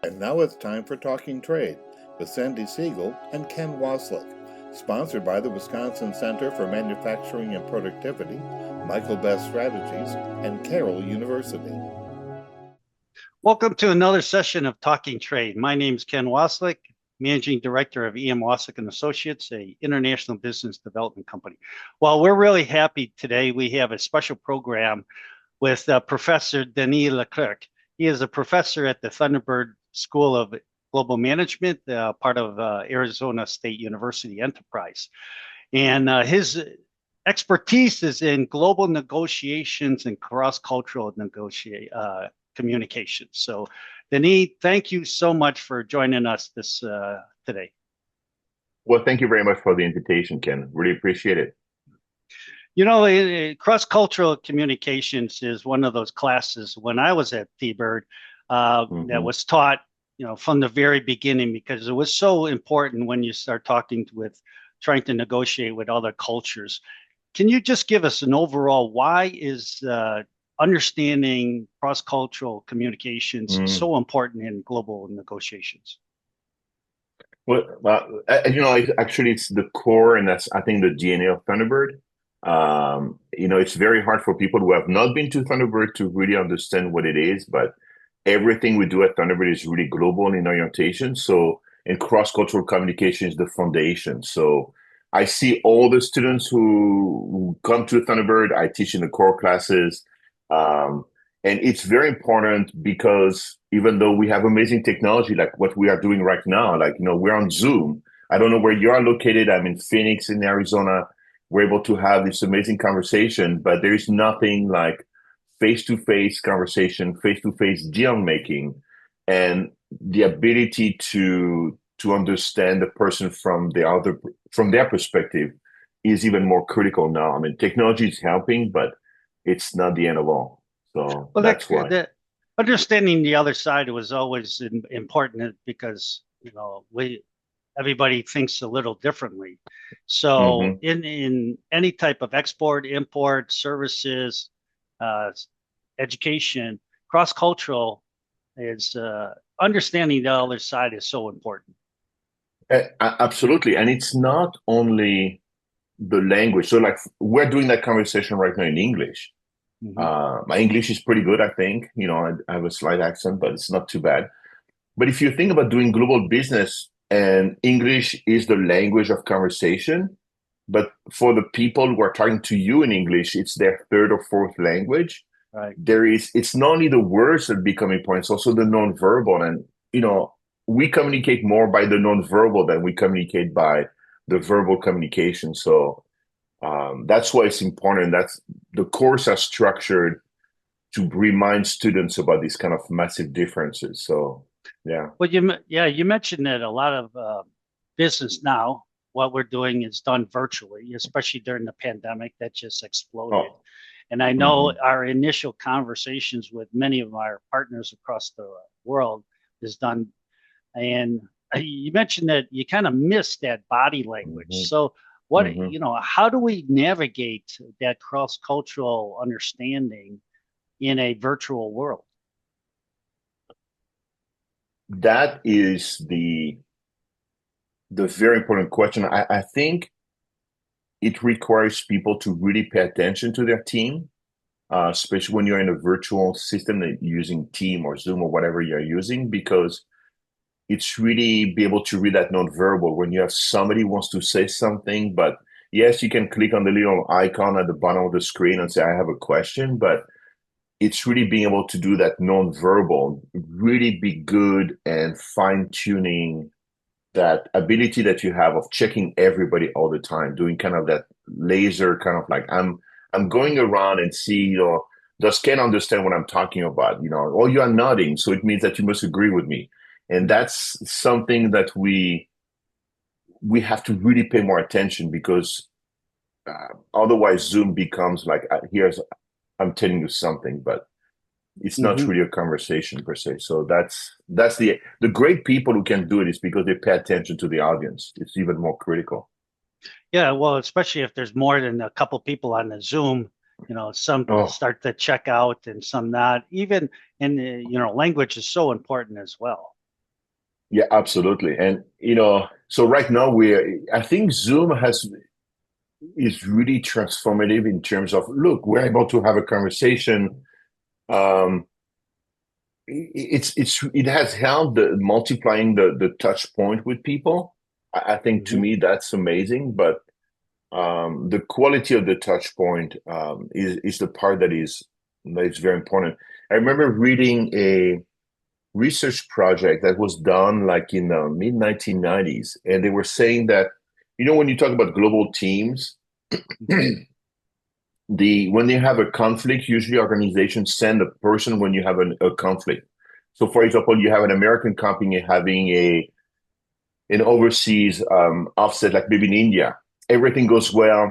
And now it's time for Talking Trade with Sandy Siegel and Ken Wasylik, sponsored by the Wisconsin Center for Manufacturing and Productivity, Michael Best Strategies, and Carroll University. Welcome to another session of Talking Trade. My name is Ken Wasylik, Managing Director of E.M. Wasylik and Associates, a international business development company. Well, we're really happy today. We have a special program with Professor Denis Leclerc. He is a professor at the Thunderbird School of Global Management, part of Arizona State University Enterprise. And his expertise is in global negotiations and cross-cultural communications. So, Denis, thank you so much for joining us today. Well, thank you very much for the invitation, Ken. Really appreciate it. You know, cross-cultural communications is one of those classes when I was at Thunderbird that was taught, from the very beginning, because it was so important when you start trying to negotiate with other cultures. Can you just give us an overall, why is understanding cross-cultural communications so important in global negotiations? Well, actually, it's the core, and that's, I think, the DNA of Thunderbird. It's very hard for people who have not been to Thunderbird to really understand what it is, but everything we do at Thunderbird is really global in orientation. So, in cross-cultural communication is the foundation. So, I see all the students who come to Thunderbird. I teach in the core classes. And it's very important because even though we have amazing technology, like what we are doing right now, we're on Zoom. I don't know where you are located. I'm in Phoenix in Arizona. We're able to have this amazing conversation, but there is nothing like face-to-face conversation, face-to-face deal making, and the ability to understand the person from their perspective is even more critical now. I mean, technology is helping, but it's not the end of all. So that's why. Understanding the other side was always important because, everybody thinks a little differently. So in any type of export, import, services, education, cross-cultural is understanding the other side is so important. Absolutely. And it's not only the language. So we're doing that conversation right now in English. My English is pretty good, I think. I have a slight accent, but it's not too bad. But if you think about doing global business, and English is the language of conversation, but for the people who are talking to you in English, it's their third or fourth language. Right. It's not only the words that become important, it's also the nonverbal. And, we communicate more by the nonverbal than we communicate by the verbal communication. So that's why it's important. That's the course are structured to remind students about these kind of massive differences. So, yeah. Well, you mentioned that a lot of business now, what we're doing is done virtually, especially during the pandemic that just exploded. And I know our initial conversations with many of our partners across the world is done. And you mentioned that you kind of missed that body language. So how do we navigate that cross-cultural understanding in a virtual world? That is the very important question. I think it requires people to really pay attention to their team, especially when you're in a virtual system that you're using Team or Zoom or whatever you're using, because it's really be able to read that nonverbal when you have somebody who wants to say something. But yes, you can click on the little icon at the bottom of the screen and say, I have a question, but it's really being able to do that nonverbal, really be good and fine-tuning that ability that you have of checking everybody all the time, doing kind of that laser kind of like, I'm going around and see, does Ken understand what I'm talking about? Or you are nodding, so it means that you must agree with me. And that's something that we have to really pay more attention, because otherwise Zoom becomes like, I'm telling you something, but it's not really a conversation per se. So that's the great people who can do it is because they pay attention to the audience. It's even more critical. Yeah, well, especially if there's more than a couple people on the Zoom, some start to check out and some not. Even in language is so important as well. Yeah, absolutely. And so right now I think Zoom is really transformative in terms of, look, we're able to have a conversation. Um, it has helped multiplying the touch point with people. I think to Mhm. me that's amazing, but the quality of the touch point is the part that is very important. I remember reading a research project that was done like in the mid 1990s, and they were saying that when you talk about global teams, Mhm. when they have a conflict, usually organizations send a person when you have a conflict. So, for example, you have an American company having an overseas offset, like maybe in India. Everything goes well.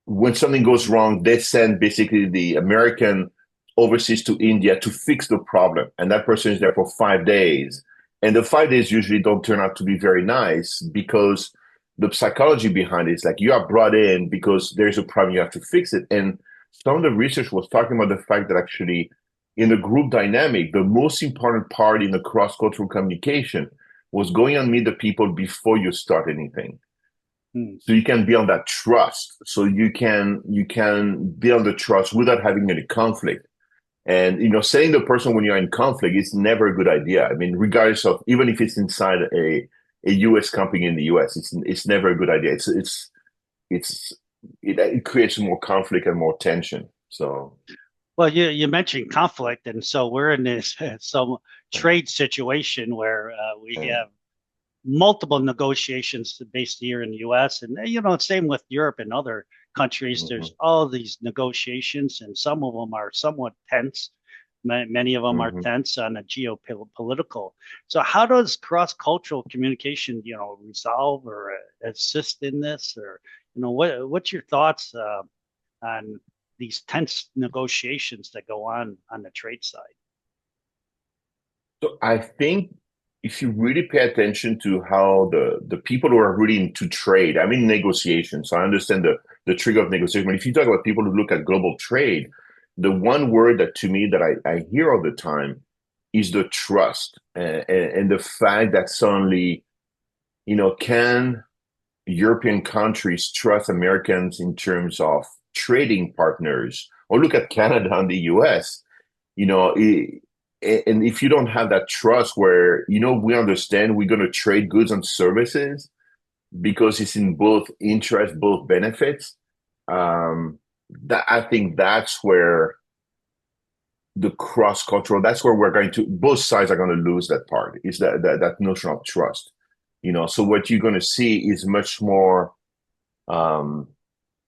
When something goes wrong, they send basically the American overseas to India to fix the problem. And that person is there for 5 days. And the 5 days usually don't turn out to be very nice because the psychology behind it is like you are brought in because there's a problem, you have to fix it. And some of the research was talking about the fact that actually in the group dynamic, the most important part in the cross-cultural communication was going and meet the people before you start anything, Mm. so you can build that trust, so you can build the trust without having any conflict. And saying the person when you're in conflict is never a good idea. I mean, regardless of, even if it's inside a US company in the US, it's never a good idea. It's it creates more conflict and more tension. So Well, you mentioned conflict, and so we're in this some trade situation where we uh, have multiple negotiations based here in the U.S. and same with Europe and other countries. There's mhm, all these negotiations, and some of them are somewhat tense. Many of them are mhm. tense on a geopolitical. So, how does cross-cultural communication, resolve or assist in this? Or, what's your thoughts on these tense negotiations that go on the trade side? So I think if you really pay attention to how the people who are really into trade, I mean negotiation, so I understand the trigger of negotiation. But if you talk about people who look at global trade, the one word that to me that I hear all the time is the trust, and the fact that suddenly, can European countries trust Americans in terms of trading partners? Or look at Canada and the US, you know, it, and if you don't have that trust where, we understand we're going to trade goods and services because it's in both interest, both benefits, that I think that's where that's where both sides are going to lose that part, is that notion of trust. So what you're going to see is much more um,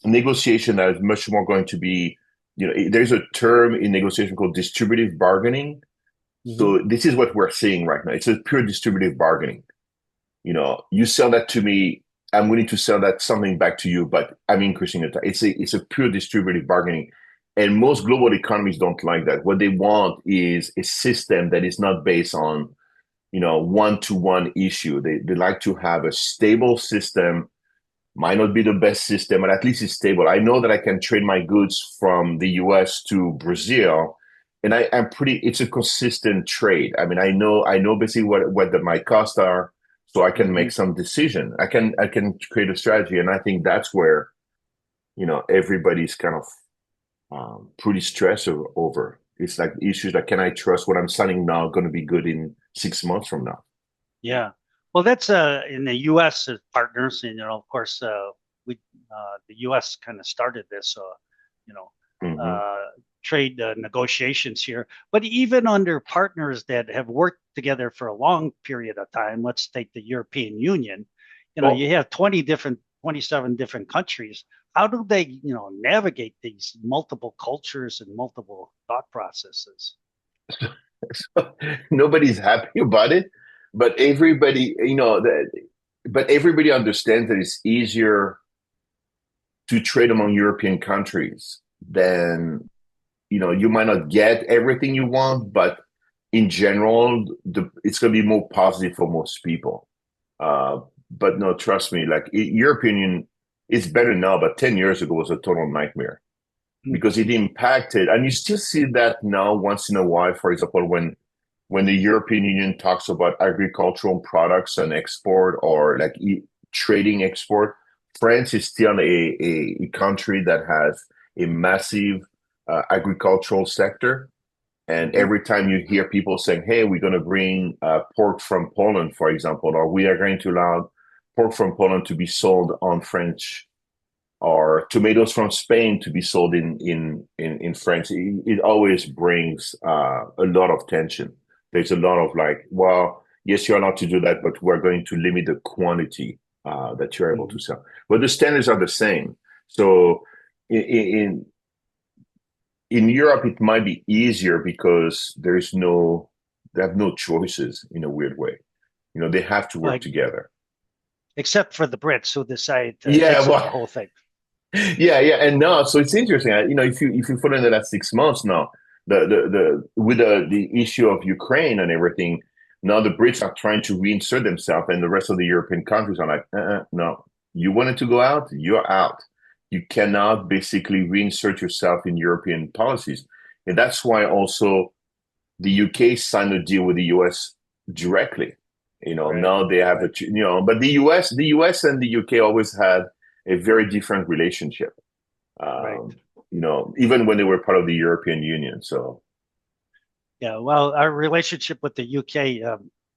negotiation that is much more going to be, there's a term in negotiation called distributive bargaining. Hmm. So this is what we're seeing right now. It's a pure distributive bargaining. You sell that to me, I'm willing to sell that something back to you, but I'm increasing it. It's a pure distributive bargaining. And most global economies don't like that. What they want is a system that is not based on, one-to-one issue. They like to have a stable system. Might not be the best system, but at least it's stable. I know that I can trade my goods from the US to Brazil, and it's a consistent trade. I mean, I know basically what my costs are, so I can Hmm. make some decision. I can create a strategy, and I think that's where, everybody's kind of pretty stressed over. It's like issues like, can I trust what I'm selling now going to be good in 6 months from now? Yeah. Well, that's in the U.S. as partners, and of course, we the U.S. kind of started this, you know, Hmm. uh, trade negotiations here. But even under partners that have worked together for a long period of time, let's take the European Union. You Well, have 27 different countries. How do they, navigate these multiple cultures and multiple thought processes? nobody's happy about it, but everybody understands that it's easier to trade among European countries than, you might not get everything you want, but in general, it's going to be more positive for most people. Uh, but no, trust me, like European Union is better now, but 10 years ago was a total nightmare because it impacted, and you still see that now once in a while. For example, when the European Union talks about agricultural products and export or like trading export, France is still a country that has a massive agricultural sector. And every time you hear people saying, hey, we're going to bring pork from Poland, for example, or we are going to allow pork from Poland to be sold on French, or tomatoes from Spain to be sold in France, it always brings a lot of tension. There's a lot of like, well, yes, you're allowed to do that, but we're going to limit the quantity that you're able to sell. But the standards are the same. So in Europe, it might be easier because they have no choices in a weird way. They have to work together. Except for the Brits who decide to fix the whole thing. Yeah, and no, so it's interesting. If you follow in the last 6 months now, with the issue of Ukraine and everything, now the Brits are trying to reinsert themselves, and the rest of the European countries are like, no, you wanted to go out, you're out. You cannot basically reinsert yourself in European policies, and that's why also the UK signed a deal with the US directly. Right. Now they have but the US and the UK always had a very different relationship, right. Even when they were part of the European Union. So, yeah, well, our relationship with the UK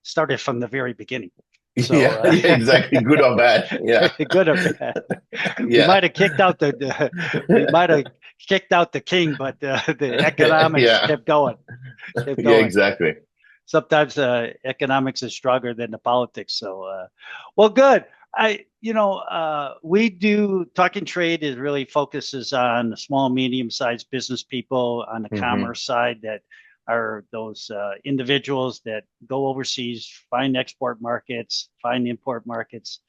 started from the very beginning. So, yeah, exactly. Good or bad. Yeah, good or bad. We might have kicked out the king, but the economics kept going. Yeah, exactly. Sometimes economics is stronger than the politics. So, well, good. We do Talking Trade is really focuses on the small, medium-sized business people on the commerce side that are those individuals that go overseas, find export markets, find import markets,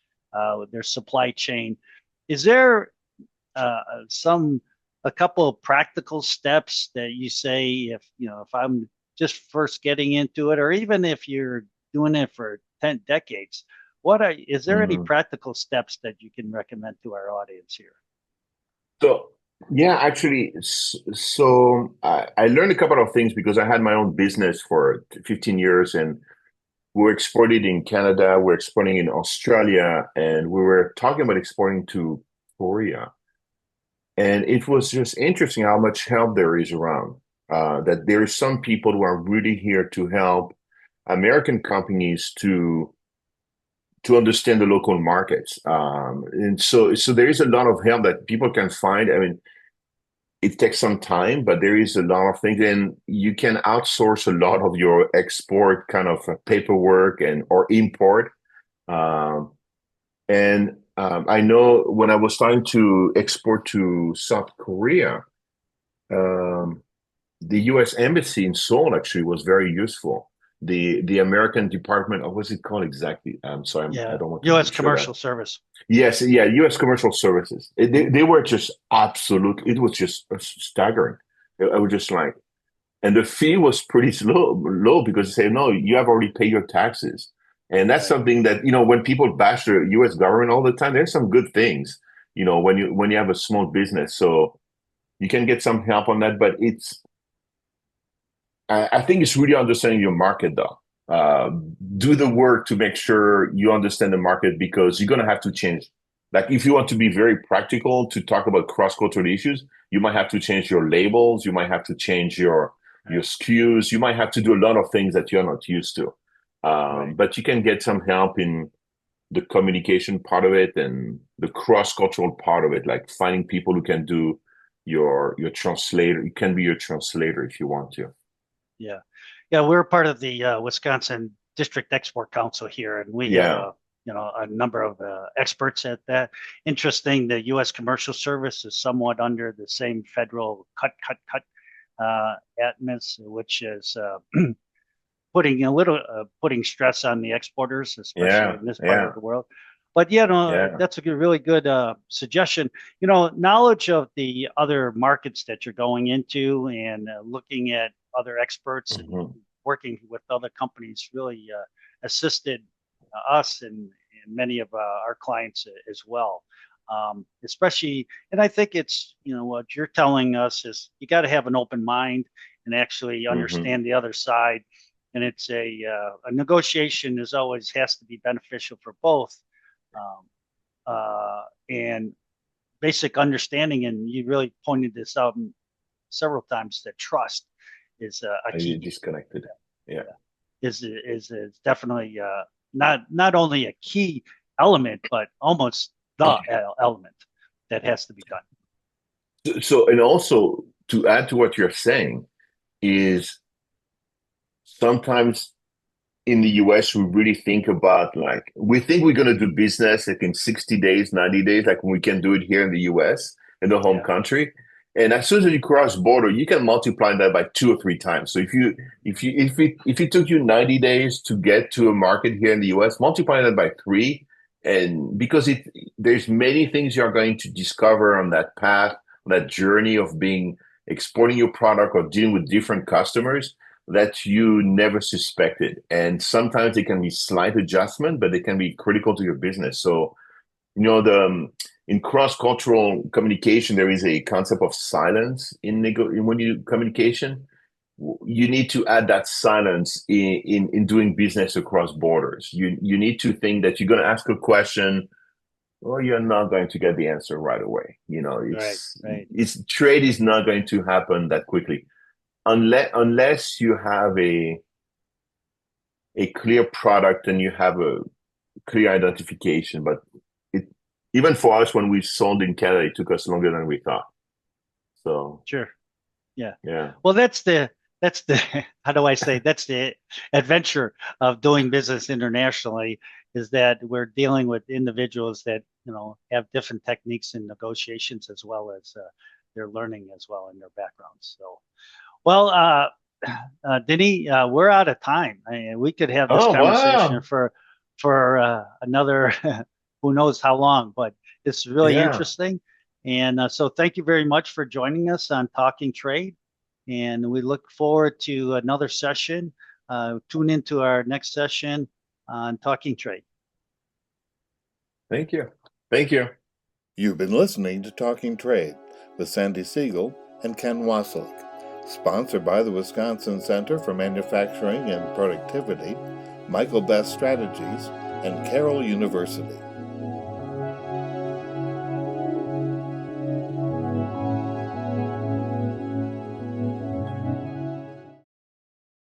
their supply chain. Is there a couple of practical steps that you say if I'm just first getting into it, or even if you're doing it for 10 decades? Is there any practical steps that you can recommend to our audience here? So, yeah, actually, so I learned a couple of things because I had my own business for 15 years, and we were exporting in Canada, we're exporting in Australia, and we were talking about exporting to Korea. And it was just interesting how much help there is around, that there is some people who are really here to help American companies to understand the local markets. And so there is a lot of help that people can find. I mean, it takes some time, but there is a lot of things, and you can outsource a lot of your export kind of paperwork or import. I know when I was trying to export to South Korea, the U.S. Embassy in Seoul actually was very useful. The American Department of, what's it called exactly? I'm sorry, I don't want to U.S. Commercial Service. Yes, yeah, U.S. Commercial Services. They were just absolutely, it was just staggering. I was just like, and the fee was pretty low because they say, no, you have already paid your taxes. And that's something that, when people bash the U.S. government all the time, there's some good things, when you have a small business. So you can get some help on that, but I think it's really understanding your market, though. Do the work to make sure you understand the market, because you're going to have to change. Like, if you want to be very practical to talk about cross-cultural issues, you might have to change your labels. You might have to change your SKUs. You might have to do a lot of things that you're not used to. But you can get some help in the communication part of it and the cross-cultural part of it, like finding people who can do your translator. You can be your translator if you want to. Yeah. We're part of the Wisconsin District Export Council here, and we have a number of experts at that. Interesting, the U.S. Commercial Service is somewhat under the same federal cut atmos, which is putting stress on the exporters, especially in this part of the world. But that's a really good suggestion. Knowledge of the other markets that you're going into and looking at other experts and working with other companies really assisted us and many of our clients as well. Especially, and I think it's, what you're telling us is you got to have an open mind and actually understand the other side and it's a negotiation is always has to be beneficial for both, and basic understanding. And you really pointed this out several times, that trust is a key. Disconnected. Yeah. Is definitely not only a key element, but almost the element that has to be done. So, and also to add to what you're saying is sometimes in the US, we really think about, like, we think we're going to do business like in 60 days, 90 days, like we can do it here in the US, in the home country. And as soon as you cross border, you can multiply that by 2 or 3 times. So if it took you 90 days to get to a market here in the US, multiply that by 3. And because there's many things you're going to discover on that path, on that journey of exporting your product or dealing with different customers that you never suspected. And sometimes they can be slight adjustment, but they can be critical to your business. So, in cross-cultural communication, there is a concept of silence when you communication. You need to add that silence in doing business across borders. You need to think that you're going to ask a question, or you're not going to get the answer right away. Trade is not going to happen that quickly, unless you have a clear product and you have a clear identification. But even for us, when we sold in Canada, it took us longer than we thought. So sure, yeah. Well, that's the how do I say, that's the adventure of doing business internationally, is that we're dealing with individuals that have different techniques in negotiations, as well as their learning as well in their backgrounds. So, well, Denis, we're out of time. We could have this conversation for another who knows how long, but it's really interesting. And so thank you very much for joining us on Talking Trade. And we look forward to another session. Tune into our next session on Talking Trade. Thank you. Thank you. You've been listening to Talking Trade with Sandy Siegel and Ken Wasylik, sponsored by the Wisconsin Center for Manufacturing and Productivity, Michael Best Strategies, and Carroll University.